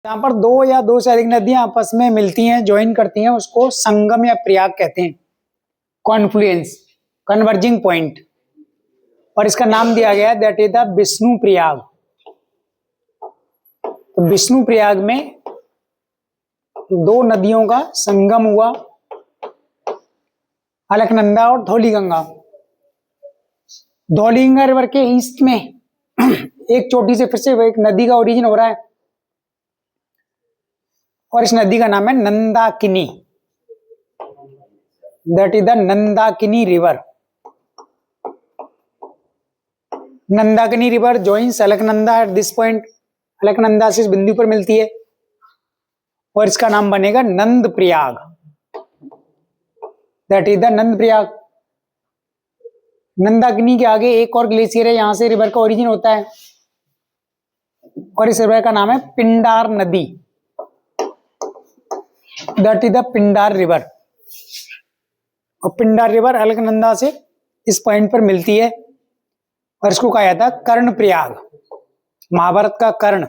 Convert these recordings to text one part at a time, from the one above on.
जहाँ पर दो या दो से अधिक नदियां आपस में मिलती हैं, ज्वाइन करती हैं, उसको संगम या प्रयाग कहते हैं। कॉन्फ्लुएंस, कन्वर्जिंग पॉइंट, और इसका नाम दिया गया है that is the Vishnu Prayag. तो विष्णु प्रयाग में दो नदियों का संगम हुआ, अलकनंदा और धौलीगंगा। धौलीगंगा रिवर के ईस्ट में एक चोटी से फिर से एक नदी का ओरिजिन हो रहा है, और इस नदी का नाम है Nandakini. That is the Nandakini river. Nandakini river joins Alaknanda at this point. Alaknanda से इस बिंदु पर मिलती है, और इसका नाम बनेगा नंद प्रयाग। दैट इज द नंद प्रयाग। नंदाकिनी के आगे एक और ग्लेशियर है, यहां से रिवर का ओरिजिन होता है, और इस रिवर का नाम है पिंडार नदी। That is the Pindar river. और पिंडार रिवर अलकनंदा से इस पॉइंट पर मिलती है, और इसको कहा जाता है कर्ण प्रयाग। महाभारत का कर्ण,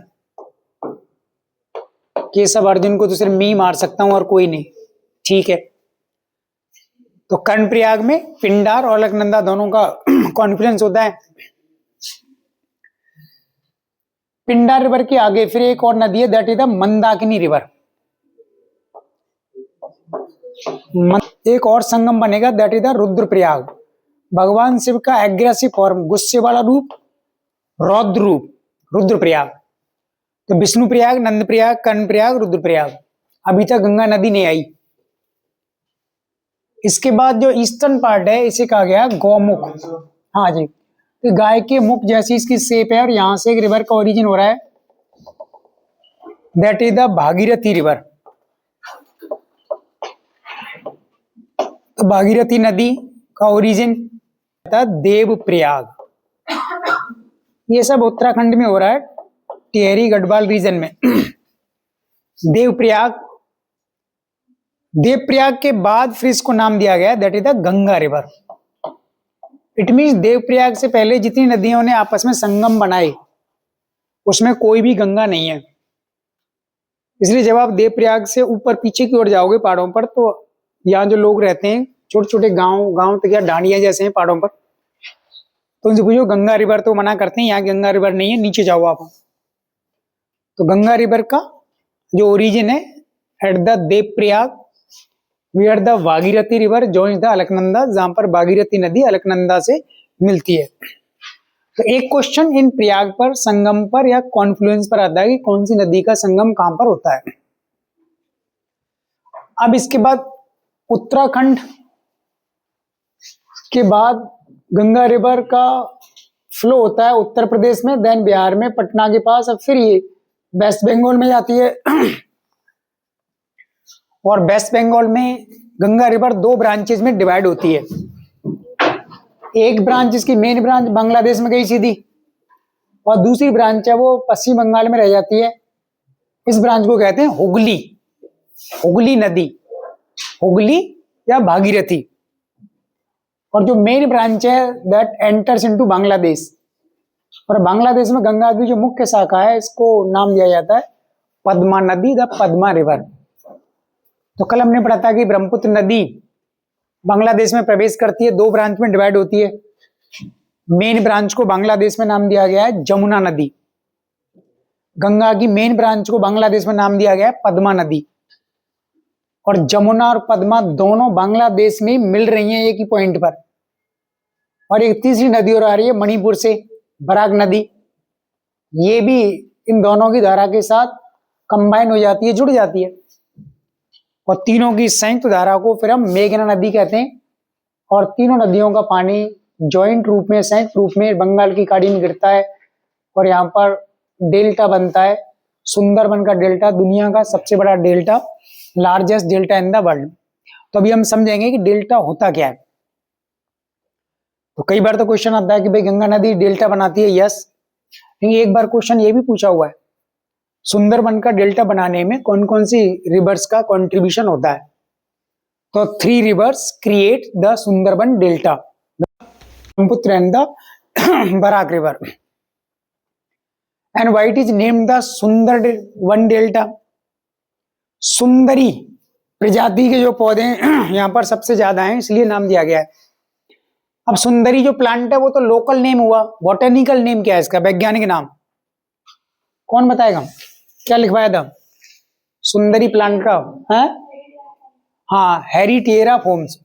केशव अर्जुन को तो सिर्फ मैं ही मार सकता हूं और कोई नहीं, ठीक है। तो कर्ण प्रयाग में पिंडार और अलकनंदा दोनों का कॉन्फ्लुएंस होता है। पिंडार रिवर के आगे फिर एक और नदी है, that is the Mandakini river. एक और संगम बनेगा, दैट इज द रुद्रप्रयाग। भगवान शिव का एग्रेसिव फॉर्म, गुस्से वाला रूप, रौद्र रूप, रुद्रप्रयाग। तो विष्णु प्रयाग, नंद प्रयाग, कर्ण प्रयाग, रुद्रप्रयाग। अभी तक गंगा नदी नहीं आई। इसके बाद जो ईस्टर्न पार्ट है, इसे कहा गया गौमुख। हाँ जी, तो गाय के मुख जैसी इसकी शेप है, और यहां से एक रिवर का ओरिजिन हो रहा है, that is the Bhagirathi river. तो भागीरथी नदी का ओरिजिन था देव प्रयाग। ये सब उत्तराखंड में हो रहा है, टिहरी गढ़वाल रीजन में। देव प्रयाग। देव प्रयाग के बाद फिर इसको नाम दिया गया, that is the Ganga river. It means Devprayag से पहले जितनी नदियों ने आपस में संगम बनाए, उसमें कोई भी गंगा नहीं है। इसलिए जब आप देव प्रयाग से ऊपर पीछे की ओर जाओगे पहाड़ों पर, तो यहाँ जो लोग रहते हैं, छोटे छोटे गांव तक या ढांडियां जैसे हैं पहाड़ों पर, तो उनसे पूछो गंगा रिवर, तो मना करते हैं यहाँ गंगा रिवर नहीं है, नीचे जाओ आप। तो गंगा रिवर का जो ओरिजिन है at the Devprayag, where the Bhagirathi river joins the Alaknanda, जहां पर भागीरथी नदी अलकनंदा से मिलती है। तो एक क्वेश्चन इन प्रयाग पर, संगम पर या कॉन्फ्लुएंस पर आता है कि कौन सी नदी का संगम कहां पर होता है। अब इसके बाद उत्तराखंड के बाद गंगा रिवर का फ्लो होता है उत्तर प्रदेश में, देन बिहार में पटना के पास, अब फिर ये वेस्ट बंगाल में जाती है। और वेस्ट बंगाल में गंगा रिवर दो ब्रांचेस में डिवाइड होती है। एक ब्रांच, इसकी मेन ब्रांच बांग्लादेश में गई सीधी, और दूसरी ब्रांच है वो पश्चिम बंगाल में रह जाती है। इस ब्रांच को कहते हैं हुगली, हुगली नदी, हुगली या भागीरथी। और जो मेन ब्रांच है दैट एंटर्स इनटू बांग्लादेश। और बांग्लादेश में गंगा की जो मुख्य शाखा है, इसको नाम दिया जाता है पद्मा नदी, द पद्मा रिवर। तो कल हमने पढ़ा था कि ब्रह्मपुत्र नदी बांग्लादेश में प्रवेश करती है, दो ब्रांच में डिवाइड होती है। मेन ब्रांच को बांग्लादेश में नाम दिया गया है जमुना नदी। गंगा की मेन ब्रांच को बांग्लादेश में नाम दिया गया है पद्मा नदी। और जमुना और पद्मा दोनों बांग्लादेश में मिल रही हैं एक ही पॉइंट पर। और एक तीसरी नदी और आ रही है मणिपुर से, बराक नदी। ये भी इन दोनों की धारा के साथ कंबाइन हो जाती है, जुड़ जाती है, और तीनों की संयुक्त धारा को फिर हम मेघना नदी कहते हैं। और तीनों नदियों का पानी जॉइंट रूप में, संयुक्त रूप में बंगाल की खाड़ी में गिरता है, और यहाँ पर डेल्टा बनता है, सुंदरबन का डेल्टा, दुनिया का सबसे बड़ा delta, largest delta in the world. तो अभी हम समझेंगे कि डेल्टा होता क्या है। तो कई बार तो क्वेश्चन आता है कि भाई गंगा नदी डेल्टा बनाती है, यस। लेकिन एक बार क्वेश्चन ये भी पूछा हुआ है, सुंदरबन का डेल्टा बनाने में कौन कौन सी रिवर्स का कंट्रीब्यूशन होता है। तो 3 rivers create the Sundarban delta, Brahmaputra and the Barak river. And why it is named the Sundarban delta. सुंदरी प्रजाति के जो पौधे यहाँ पर सबसे ज्यादा हैं, इसलिए नाम दिया गया है। अब सुंदरी जो प्लांट है वो तो लोकल नेम हुआ, बॉटेनिकल नेम क्या है इसका, वैज्ञानिक नाम कौन बताएगा? क्या लिखवाया था सुंदरी प्लांट का? है हाँ, Heritiera fomes.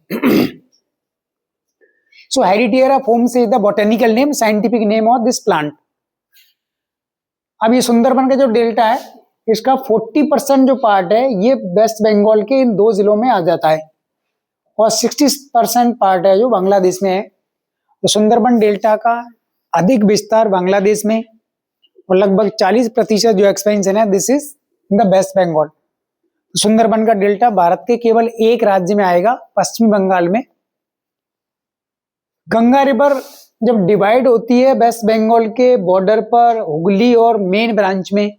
So Heritiera fomes is the botanical name, scientific name of this plant. अब ये सुंदरबन का जो डेल्टा है, इसका 40% जो पार्ट है ये वेस्ट बंगाल के इन 2 जिलों में आ जाता है, और 60% पार्ट है जो बांग्लादेश में है। तो सुंदरबन डेल्टा का अधिक विस्तार बांग्लादेश में, और लगभग 40% जो एक्सपेंशन है this is in the West Bengal. Sundarban का डेल्टा भारत के केवल एक राज्य में आएगा, पश्चिमी बंगाल में। गंगा रिवर जब डिवाइड होती है वेस्ट बंगाल के बॉर्डर पर हुगली और मेन ब्रांच में,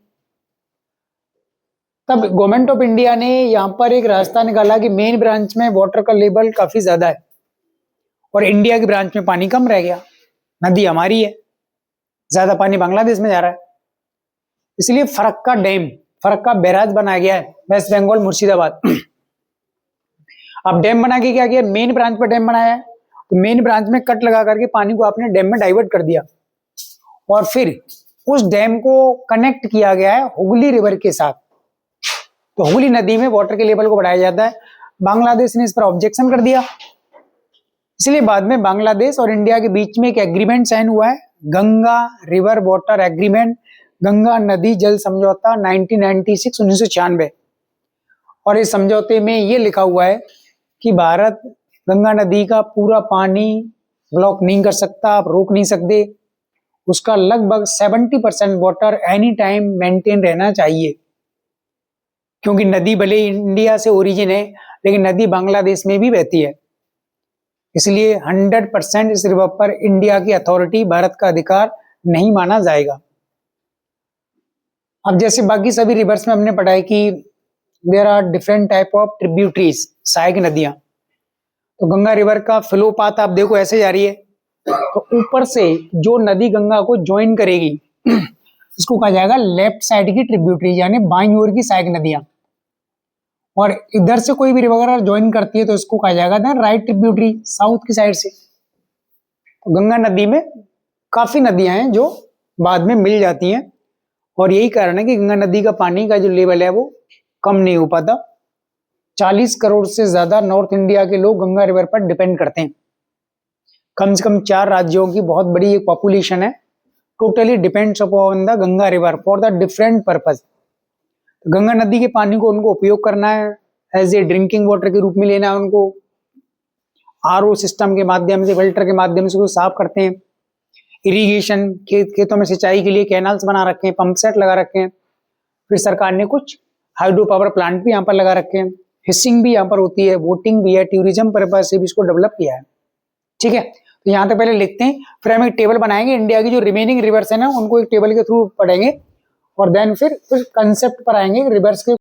तब गवर्नमेंट ऑफ इंडिया ने यहाँ पर एक रास्ता निकाला कि मेन ब्रांच में वाटर का लेवल काफी ज्यादा है और इंडिया की ब्रांच में पानी कम रह गया। नदी हमारी है, ज्यादा पानी बांग्लादेश में जा रहा है, इसलिए फरक्का डैम, फरक्का बैराज बनाया गया है वेस्ट बंगाल मुर्शिदाबाद। अब डैम बना के क्या किया, मेन ब्रांच पर डैम बनाया है, तो मेन ब्रांच में कट लगा करके पानी को आपने डैम में डाइवर्ट कर दिया, और फिर उस डैम को कनेक्ट किया गया है हुगली रिवर के साथ। तो हुगली नदी में वाटर के लेवल को बढ़ाया जाता है। बांग्लादेश ने इस पर ऑब्जेक्शन कर दिया, इसलिए बाद में बांग्लादेश और इंडिया के बीच में एक एग्रीमेंट साइन हुआ है, Ganga river water agreement, Ganga नदी जल समझौता 1996। और इस समझौते में ये लिखा हुआ है कि भारत गंगा नदी का पूरा पानी ब्लॉक नहीं कर सकता, आप रोक नहीं सकते, उसका लगभग 70% वाटर एनी टाइम मेंटेन रहना चाहिए, क्योंकि नदी भले इंडिया से ओरिजिन है लेकिन नदी बांग्लादेश में भी बहती है, इसलिए 100% इस रिवर पर इंडिया की अथॉरिटी, भारत का अधिकार नहीं माना जाएगा। अब जैसे बाकी सभी रिवर्स में हमने पढ़ा है कि there are different type of tributaries, सहायक नदियां। तो गंगा रिवर का फ्लो पाथ आप देखो ऐसे जा रही है, तो ऊपर से जो नदी गंगा को ज्वाइन करेगी इसको कहा जाएगा लेफ्ट साइड की ट्रिब्यूटरी, यानी बाईं ओर की सहायक नदियां। और इधर से कोई भी रिवर अगर ज्वाइन करती है तो इसको कहा जाएगा ना राइट ट्रिब्यूटरी, साउथ की साइड से। तो गंगा नदी में काफी नदियां हैं जो बाद में मिल जाती हैं, और यही कारण है कि गंगा नदी का पानी का जो लेवल है वो कम नहीं हो पाता। 40 करोड़ से ज्यादा नॉर्थ इंडिया के लोग गंगा रिवर पर डिपेंड करते हैं। कम से कम 4 राज्यों की बहुत बड़ी एक पॉपुलेशन है, totally depends upon the Ganga river for the different purpose. तो गंगा नदी के पानी को उनको उपयोग करना है, एज ए ड्रिंकिंग वाटर के रूप में लेना है उनको, आरओ सिस्टम के माध्यम से, फिल्टर के माध्यम से उसको साफ करते हैं। इरिगेशन, खेतों में सिंचाई के लिए कैनाल्स बना रखे हैं, पंप सेट लगा रखे हैं। फिर सरकार ने कुछ हाइड्रो पावर प्लांट भी यहाँ पर लगा रखे हैं, फिशिंग भी यहाँ पर होती है, बोटिंग भी है, टूरिज्म पर्पज से भी इसको डेवलप किया है। ठीक है, तो यहाँ तक पहले लिखते हैं, फिर हम एक टेबल बनाएंगे, इंडिया की जो रिमेनिंग रिवर्स है ना उनको एक टेबल के थ्रू पढ़ेंगे, और देन फिर कंसेप्ट पर आएंगे रिवर्स के